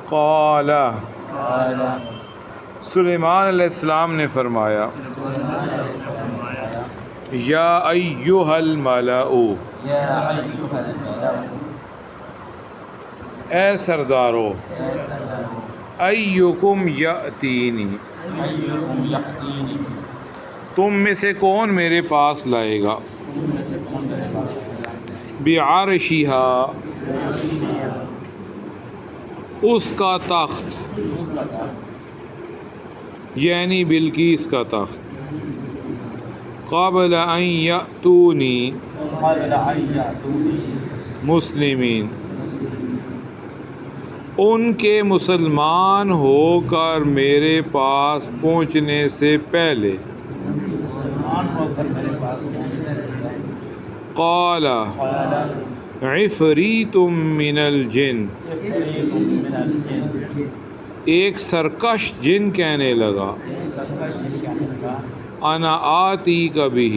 قال سلیمان علیہ السلام نے فرمایا یا ایھا الملأ اے سردارو ایکم یأتینی تم میں سے کون میرے پاس لائے گا بعرشھا اس کا تخت یعنی بلقیس کا تخت قبل ان یأتونی مسلمین ان کے مسلمان ہو کر میرے پاس پہنچنے سے پہلے قال عفریت من الجن ایک سرکش جن کہنے لگا انا آتیک بہ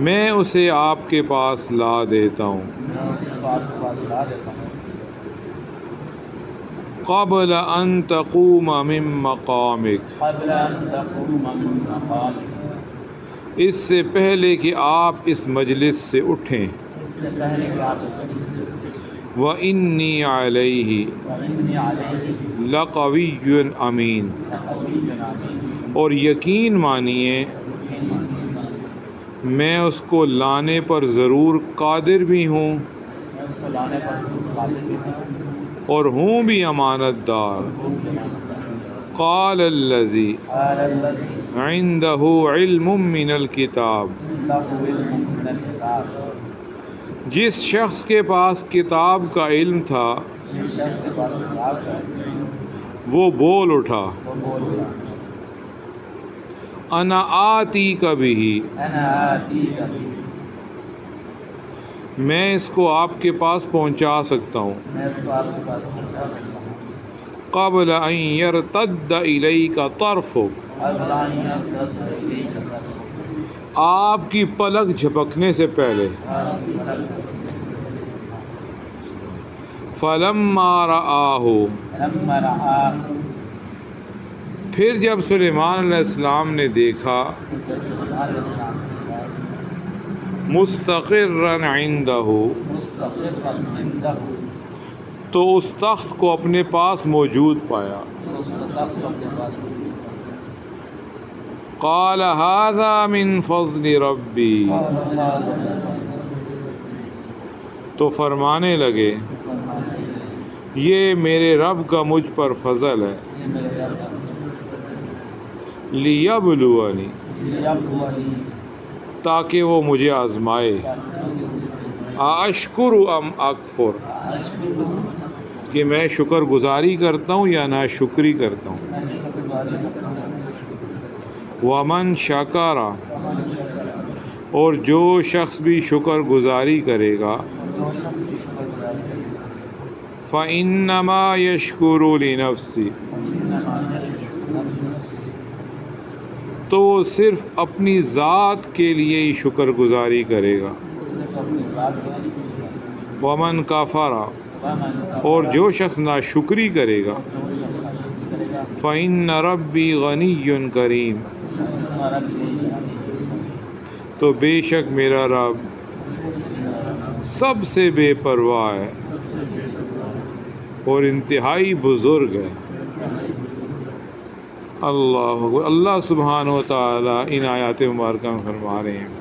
میں اسے آپ کے پاس لا دیتا ہوں قبل ان تقوم من مقامک اس سے پہلے کہ آپ اس مجلس سے اٹھیں وَإِنِّي عَلَيْهِ لَقَوِيٌّ أَمِينٌ اور یقین مانیے میں اس کو لانے پر ضرور قادر بھی ہوں اور ہوں بھی امانت دار قال الذی عنده علم من الکتاب جس شخص کے پاس کتاب کا علم تھا وہ بول اٹھا انا آتیک بہ میں اس کو آپ کے پاس پہنچا سکتا ہوں قبل ان یرتد الیک طرفک آپ کی پلک جھپکنے سے پہلے فلما رآہ پھر جب سلیمان علیہ السلام نے دیکھا مستقرا عندہ تو اس تخت کو اپنے پاس موجود پایا قال ھذا من فضل ربی تو فرمانے لگے یہ میرے رب کا مجھ پر فضل ہے لیبلونی تاکہ وہ مجھے آزمائے اشکر ام اکفر کہ میں شکر گزاری کرتا ہوں یا ناشکری کرتا ہوں ومن شکر اور جو شخص بھی شکر گزاری کرے گا فإنما یشکر لنفسہ تو وہ صرف اپنی ذات کے لیے ہی شکر گزاری کرے گا ومن کفر اور جو شخص ناشکری کرے گا فإن ربی غنی کریم تو بے شک میرا رب سب سے بے پرواہ ہے اور انتہائی بزرگ ہے اللہ سبحانہ و تعالیٰ ان آیات مبارکہ میں فرما رہے ہیں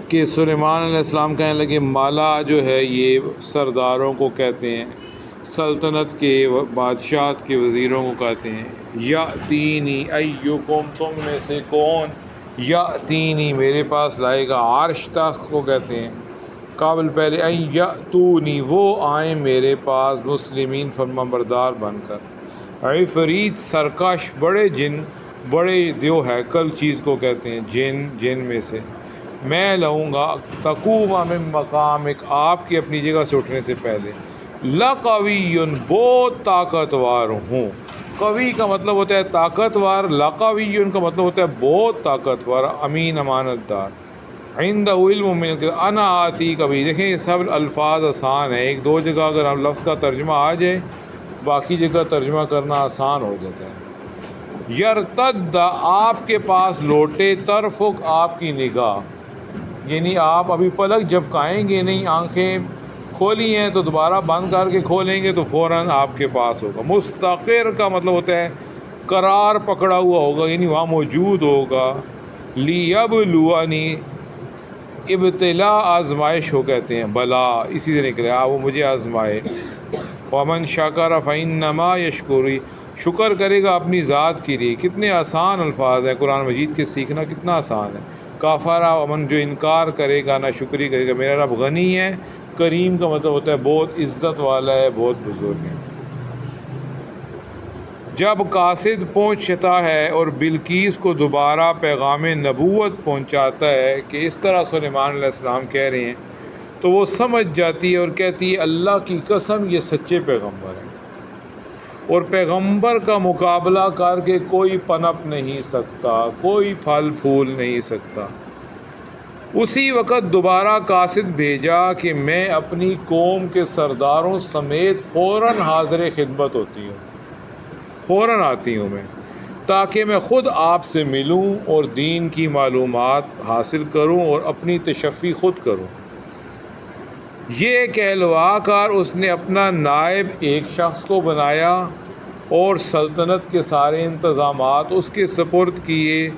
کہ سلیمان علیہ السلام کہنے لگے مالا جو ہے یہ سرداروں کو کہتے ہیں، سلطنت کے بادشاہت کے وزیروں کو کہتے ہیں، یأتینی ایکم تم میں سے کون یأتینی میرے پاس لائے گا، عرش تخت کو کہتے ہیں، قابل پہلے ان یأتونی وہ آئیں میرے پاس مسلمین فرمانبردار بن کر، عفریت سرکش بڑے جن بڑے دیو ہیکل چیز کو کہتے ہیں، جن میں سے میں لاؤں گا تقوم من مقامک آپ کی اپنی جگہ سے اٹھنے سے پہلے، لقوی بہت طاقتور ہوں، قوی کا مطلب ہوتا ہے طاقتور، لقوی کا مطلب ہوتا ہے بہت طاقتور، امین امانت دار، عندہ علم من الکتاب انا آتی کبھی. دیکھیں یہ سب الفاظ آسان ہیں، ایک دو جگہ اگر ہم لفظ کا ترجمہ آ جائے باقی جگہ ترجمہ کرنا آسان ہو جاتا ہے. یرتد آپ کے پاس لوٹے، طرفک آپ کی نگاہ، یعنی آپ ابھی پلک جھپکائیں گے نہیں، آنکھیں کھولی ہیں تو دوبارہ بند کر کے کھولیں گے تو فوراً آپ کے پاس ہوگا. مستقر کا مطلب ہوتا ہے قرار پکڑا ہوا ہوگا، یعنی وہاں موجود ہوگا. لیبلونی ابتلا آزمائش ہو کہتے ہیں، بلا اسی سے نکلے وہ مجھے آزمائے. ومن شکر فإنما یشکری، شکر کرے گا اپنی ذات کے لیے. کتنے آسان الفاظ ہیں قرآن مجید کے، سیکھنا کتنا آسان ہے. کافرہ ومن، جو انکار کرے گا، نہ شکری کرے گا. میرا رب غنی ہے، کریم کا مطلب ہوتا ہے بہت عزت والا ہے، بہت بزرگ ہے. جب قاصد پہنچتا ہے اور بلقیس کو دوبارہ پیغام نبوت پہنچاتا ہے کہ اس طرح سلیمان علیہ السلام کہہ رہے ہیں، تو وہ سمجھ جاتی ہے اور کہتی ہے اللہ کی قسم یہ سچے پیغمبر ہیں، اور پیغمبر کا مقابلہ کر کے کوئی پنپ نہیں سکتا، کوئی پھل پھول نہیں سکتا. اسی وقت دوبارہ قاصد بھیجا کہ میں اپنی قوم کے سرداروں سمیت فوراً حاضر خدمت ہوتی ہوں، فوراً آتی ہوں میں، تاکہ میں خود آپ سے ملوں اور دین کی معلومات حاصل کروں اور اپنی تشفی خود کروں. یہ کہلوا کر اس نے اپنا نائب ایک شخص کو بنایا اور سلطنت کے سارے انتظامات اس کے سپرد کیے،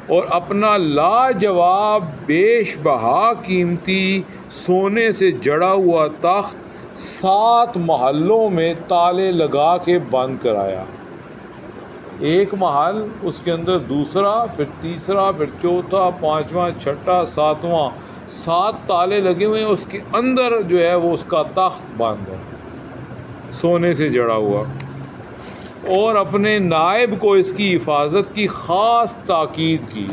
اور اپنا لاجواب بیش بہا قیمتی سونے سے جڑا ہوا تخت 7 محلوں میں تالے لگا کے بند کرایا. ایک محل، اس کے اندر دوسرا، پھر تیسرا، پھر چوتھا، پانچواں، چھٹا، ساتواں، 7 تالے لگے ہوئے ہیں. اس کے اندر جو ہے وہ اس کا تخت بند ہے، سونے سے جڑا ہوا. اور اپنے نائب کو اس کی حفاظت کی خاص تاکید کی،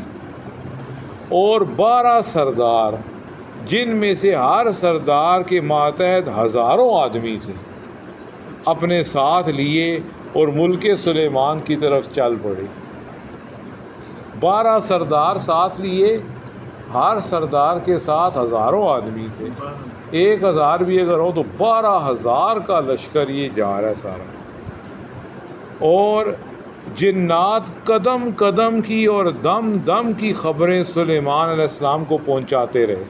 اور 12 سردار، جن میں سے ہر سردار کے ماتحت ہزاروں آدمی تھے، اپنے ساتھ لیے اور ملک سلیمان کی طرف چل پڑے. 12 سردار ساتھ لیے، ہر سردار کے ساتھ ہزاروں آدمی تھے. 1000 بھی اگر ہو تو 12,000 کا لشکر یہ جا رہا ہے سارا. اور جنات قدم قدم کی اور دم دم کی خبریں سلیمان علیہ السلام کو پہنچاتے رہے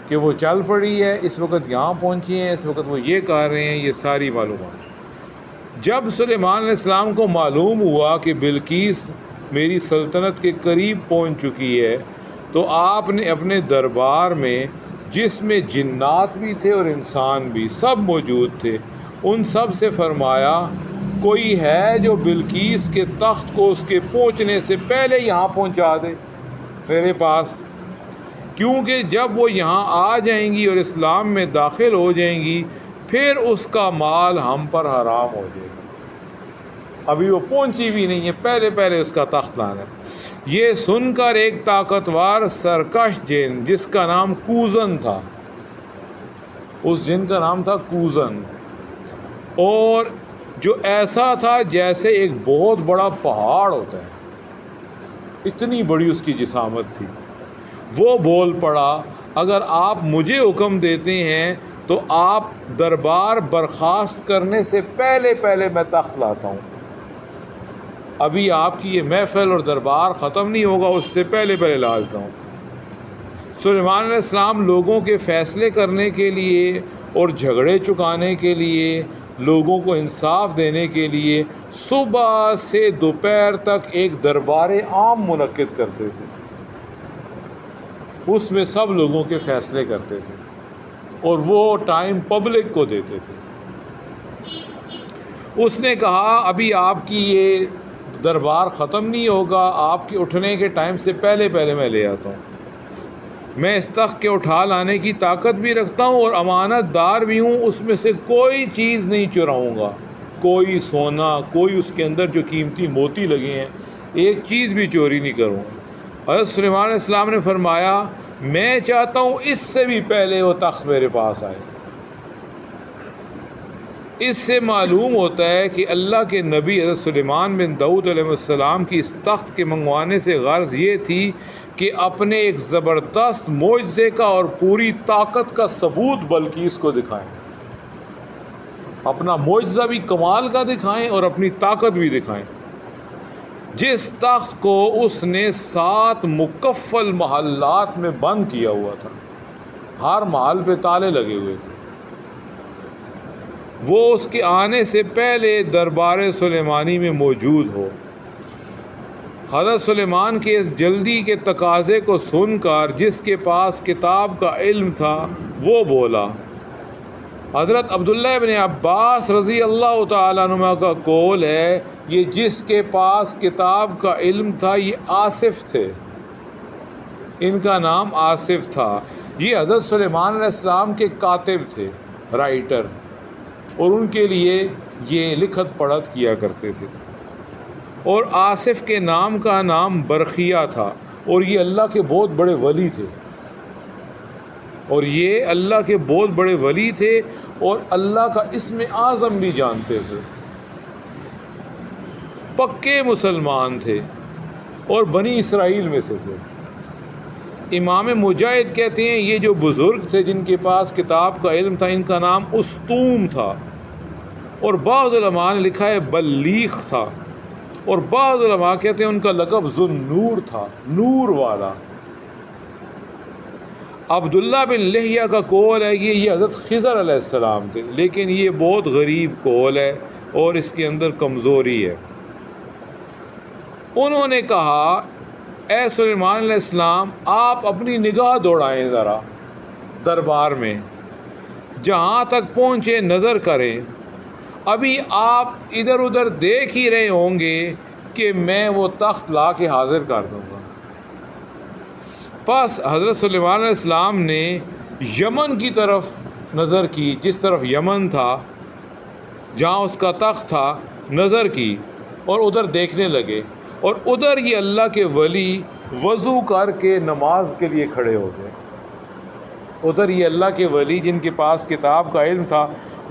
کہ وہ چل پڑی ہے، اس وقت یہاں پہنچی ہیں، اس وقت وہ یہ کہہ رہے ہیں، یہ ساری معلومات. جب سلیمان علیہ السلام کو معلوم ہوا کہ بلقیس میری سلطنت کے قریب پہنچ چکی ہے، تو آپ نے اپنے دربار میں، جس میں جنات بھی تھے اور انسان بھی سب موجود تھے، ان سب سے فرمایا کوئی ہے جو بلقیس کے تخت کو اس کے پہنچنے سے پہلے یہاں پہنچا دے میرے پاس، کیونکہ جب وہ یہاں آ جائیں گی اور اسلام میں داخل ہو جائیں گی پھر اس کا مال ہم پر حرام ہو جائے گا. ابھی وہ پہنچی بھی نہیں ہے، پہلے پہلے اس کا تخت لانا ہے. یہ سن کر ایک طاقتور سرکش جن، جس کا نام کوزن تھا، اس جن کا نام تھا کوزن، اور جو ایسا تھا جیسے ایک بہت بڑا پہاڑ ہوتا ہے، اتنی بڑی اس کی جسامت تھی. وہ بول پڑا اگر آپ مجھے حکم دیتے ہیں تو آپ دربار برخاست کرنے سے پہلے پہلے میں تخت لاتا ہوں. ابھی آپ کی یہ محفل اور دربار ختم نہیں ہوگا، اس سے پہلے پہلے لا دیتا ہوں. سلیمان علیہ السلام لوگوں کے فیصلے کرنے کے لیے اور جھگڑے چکانے کے لیے، لوگوں کو انصاف دینے کے لیے صبح سے دوپہر تک ایک دربار عام منعقد کرتے تھے. اس میں سب لوگوں کے فیصلے کرتے تھے اور وہ ٹائم پبلک کو دیتے تھے. اس نے کہا ابھی آپ کی یہ دربار ختم نہیں ہوگا، آپ کے اٹھنے کے ٹائم سے پہلے پہلے میں لے آتا ہوں. میں اس تخت کے اٹھا لانے کی طاقت بھی رکھتا ہوں اور امانت دار بھی ہوں. اس میں سے کوئی چیز نہیں چراؤں گا، کوئی سونا، کوئی اس کے اندر جو قیمتی موتی لگے ہیں، ایک چیز بھی چوری نہیں کروں. حضرت سلیمان علیہ السلام نے فرمایا میں چاہتا ہوں اس سے بھی پہلے وہ تخت میرے پاس آئے، اس سے معلوم ہوتا ہے کہ اللہ کے نبی حضرت سلیمان بن داؤد علیہ السلام کی اس تخت کے منگوانے سے غرض یہ تھی کہ اپنے ایک زبردست معجزے کا اور پوری طاقت کا ثبوت بلقیس کو دکھائیں، اپنا معجزہ بھی کمال کا دکھائیں اور اپنی طاقت بھی دکھائیں۔ جس تخت کو اس نے 7 مکفل محلات میں بند کیا ہوا تھا، ہر محل پہ تالے لگے ہوئے تھے، وہ اس کے آنے سے پہلے دربار سلیمانی میں موجود ہو۔ حضرت سلیمان کے اس جلدی کے تقاضے کو سن کر جس کے پاس کتاب کا علم تھا وہ بولا۔ حضرت عبداللہ بن عباس رضی اللہ تعالیٰ عنہ کا قول ہے، یہ جس کے پاس کتاب کا علم تھا یہ آصف تھے، ان کا نام آصف تھا۔ یہ حضرت سلیمان علیہ السلام کے کاتب تھے، رائٹر، اور ان کے لیے یہ لکھت پڑھت کیا کرتے تھے۔ اور آصف کے نام کا نام برخیہ تھا، اور یہ اللہ کے بہت بڑے ولی تھے، اور یہ اللہ کے بہت بڑے ولی تھے اور اللہ کا اسم اعظم بھی جانتے تھے، پکے مسلمان تھے اور بنی اسرائیل میں سے تھے۔ امام مجاہد کہتے ہیں یہ جو بزرگ تھے جن کے پاس کتاب کا علم تھا ان کا نام استوم تھا، اور بعض علماء نے لکھا ہے بلیغ تھا، اور بعض علماء کہتے ہیں ان کا لقب ذوالنور تھا، نور والا۔ عبداللہ بن لہیہ کا قول ہے کہ یہ حضرت خضر علیہ السلام تھے، لیکن یہ بہت غریب قول ہے اور اس کے اندر کمزوری ہے۔ انہوں نے کہا، اے سلیمان علیہ السلام، آپ اپنی نگاہ دوڑائیں ذرا دربار میں، جہاں تک پہنچے نظر کریں، ابھی آپ ادھر ادھر دیکھ ہی رہے ہوں گے کہ میں وہ تخت لا کے حاضر کر دوں گا۔ پس حضرت سلیمان علیہ السلام نے یمن کی طرف نظر کی، جس طرف یمن تھا جہاں اس کا تخت تھا، نظر کی اور ادھر دیکھنے لگے، اور ادھر یہ اللہ کے ولی وضو کر کے نماز کے لیے کھڑے ہو گئے۔ ادھر یہ اللہ کے ولی جن کے پاس کتاب کا علم تھا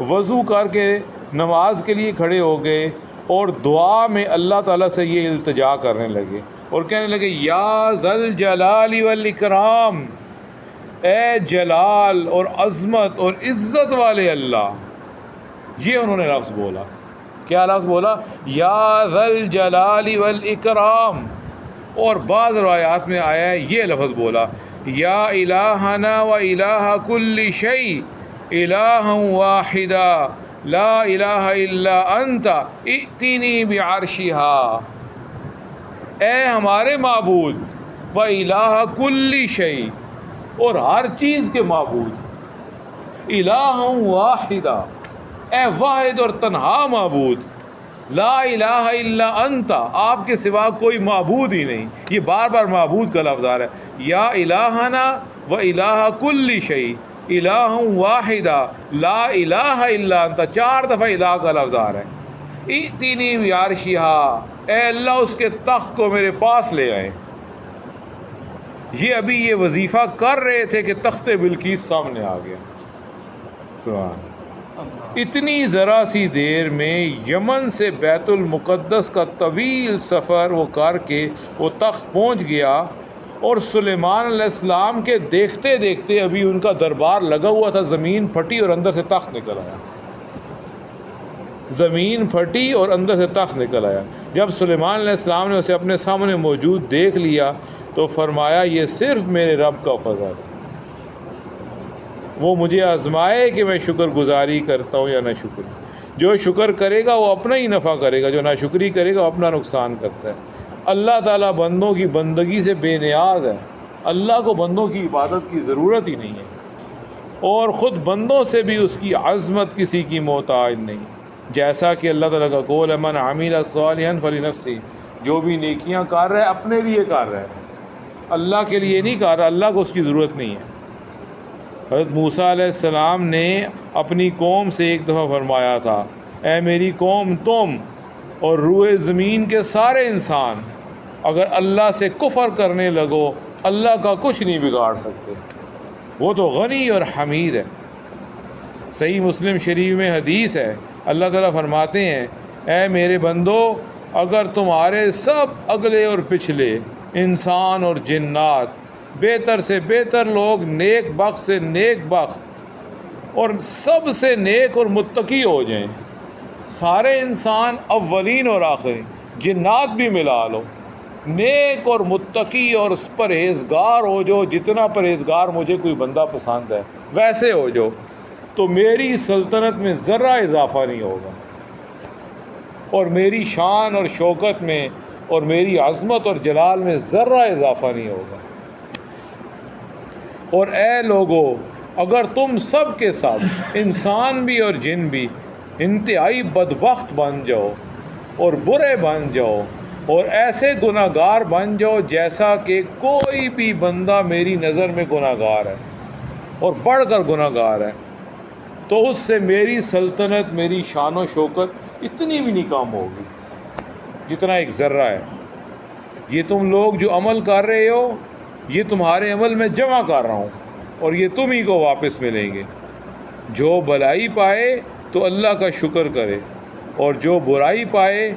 وضو کر کے نماز کے لیے کھڑے ہو گئے، اور دعا میں اللہ تعالیٰ سے یہ التجا کرنے لگے اور کہنے لگے، یا ذل جلال والاکرام، اے جلال اور عظمت اور عزت والے اللہ۔ یہ انہوں نے لفظ بولا، کیا لفظ بولا؟ یا ذل جلال والاکرام۔ اور بعض روایات میں آیا ہے یہ لفظ بولا، یا الہنا و الہ کل شیء الہ واحدا لا الہ الا انت ائتنی بعرشہا۔ اے ہمارے معبود، و الہ کل شیء، اور ہر چیز کے معبود، الہ واحدہ، اے واحد اور تنہا معبود، لا الہ الا انت، آپ کے سوا کوئی معبود ہی نہیں۔ یہ بار بار معبود کا لفظ آ رہا ہے، یا الہنا و الہ کل شیء الہ واحدہ لا الہ الا انت، 4 دفعہ الہ کا لفظ آ رہا ہے۔ ائتنی بعرشہا، اے اللہ اس کے تخت کو میرے پاس لے آئے۔ یہ ابھی یہ وظیفہ کر رہے تھے کہ تخت بلقیس سامنے آ گیا۔ سبحان، اتنی ذرا سی دیر میں یمن سے بیت المقدس کا طویل سفر وہ کر کے وہ تخت پہنچ گیا، اور سلیمان علیہ السلام کے دیکھتے دیکھتے ابھی ان کا دربار لگا ہوا تھا، زمین پھٹی اور اندر سے تخت نکل آیا، زمین پھٹی اور اندر سے تخت نکل آیا۔ جب سلیمان علیہ السلام نے اسے اپنے سامنے موجود دیکھ لیا تو فرمایا، یہ صرف میرے رب کا فضل ہے، وہ مجھے آزمائے کہ میں شکر گزاری کرتا ہوں یا نہ شکری۔ جو شکر کرے گا وہ اپنا ہی نفع کرے گا، جو نہ شکری کرے گا وہ اپنا نقصان کرتا ہے۔ اللہ تعالیٰ بندوں کی بندگی سے بے نیاز ہے، اللہ کو بندوں کی عبادت کی ضرورت ہی نہیں ہے، اور خود بندوں سے بھی اس کی عظمت کسی کی محتاج نہیں، جیسا کہ اللہ تعالیٰ کا قول ہے، من عمل صالحا فلنفسہ، جو بھی نیکیاں کر رہا ہے اپنے لیے کر رہا ہے، اللہ کے لیے نہیں کر رہا، اللہ کو اس کی ضرورت نہیں ہے۔ حضرت موسیٰ علیہ السلام نے اپنی قوم سے ایک دفعہ فرمایا تھا، اے میری قوم، تم اور روئے زمین کے سارے انسان اگر اللہ سے کفر کرنے لگو اللہ کا کچھ نہیں بگاڑ سکتے، وہ تو غنی اور حمید ہے۔ صحیح مسلم شریف میں حدیث ہے اللہ تعالیٰ فرماتے ہیں اے میرے بندو اگر تمہارے سب اگلے اور پچھلے انسان اور جنات بہتر سے بہتر لوگ نیک بخت سے نیک بخت اور سب سے نیک اور متقی ہو جائیں، سارے انسان اولین اور آخرین، جنات بھی ملا لو، نیک اور متقی اور پرہیزگار ہو جو، جتنا پرہیزگار مجھے کوئی بندہ پسند ہے ویسے ہو جو، تو میری سلطنت میں ذرہ اضافہ نہیں ہوگا، اور میری شان اور شوکت میں اور میری عظمت اور جلال میں ذرہ اضافہ نہیں ہوگا۔ اور اے لوگو اگر تم سب کے ساتھ انسان بھی اور جن بھی انتہائی بدبخت بن جاؤ اور برے بن جاؤ اور ایسے گناہ گار بن جاؤ جیسا کہ کوئی بھی بندہ میری نظر میں گناہ گار ہے اور بڑھ کر گناہ گار ہے، تو اس سے میری سلطنت، میری شان و شوکت اتنی بھی نہیں کم ہوگی جتنا ایک ذرہ ہے۔ یہ تم لوگ جو عمل کر رہے ہو یہ تمہارے عمل میں جمع کر رہا ہوں اور یہ تم ہی کو واپس ملیں گے۔ جو بھلائی پائے تو اللہ کا شکر کرے، اور جو برائی پائے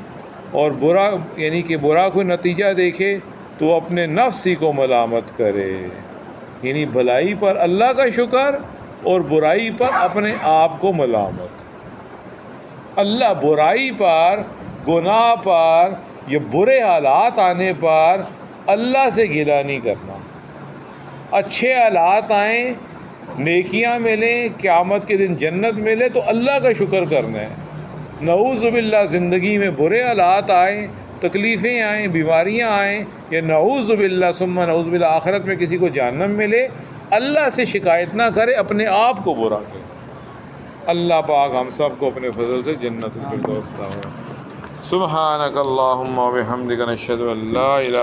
اور برا یعنی کہ برا کوئی نتیجہ دیکھے تو اپنے نفس ہی کو ملامت کرے، یعنی بھلائی پر اللہ کا شکر اور برائی پر اپنے آپ کو ملامت۔ اللہ برائی پر، گناہ پر یا برے حالات آنے پر اللہ سے گلہ نہیں کرنا، اچھے حالات آئیں، نیکیاں ملیں، قیامت کے دن جنت ملے تو اللہ کا شکر کرنا ہے۔ نعوذ باللہ زندگی میں برے حالات آئیں، تکلیفیں آئیں، بیماریاں آئیں، یا نعوذ باللہ ثم نعوذ باللہ آخرت میں کسی کو جہنم ملے، اللہ سے شکایت نہ کرے، اپنے آپ کو برا کرے۔ اللہ پاک ہم سب کو اپنے فضل سے جنت الفردوس عطا فرمائے۔ سبحانک اللہم و بحمدک نشہد ان لا الہ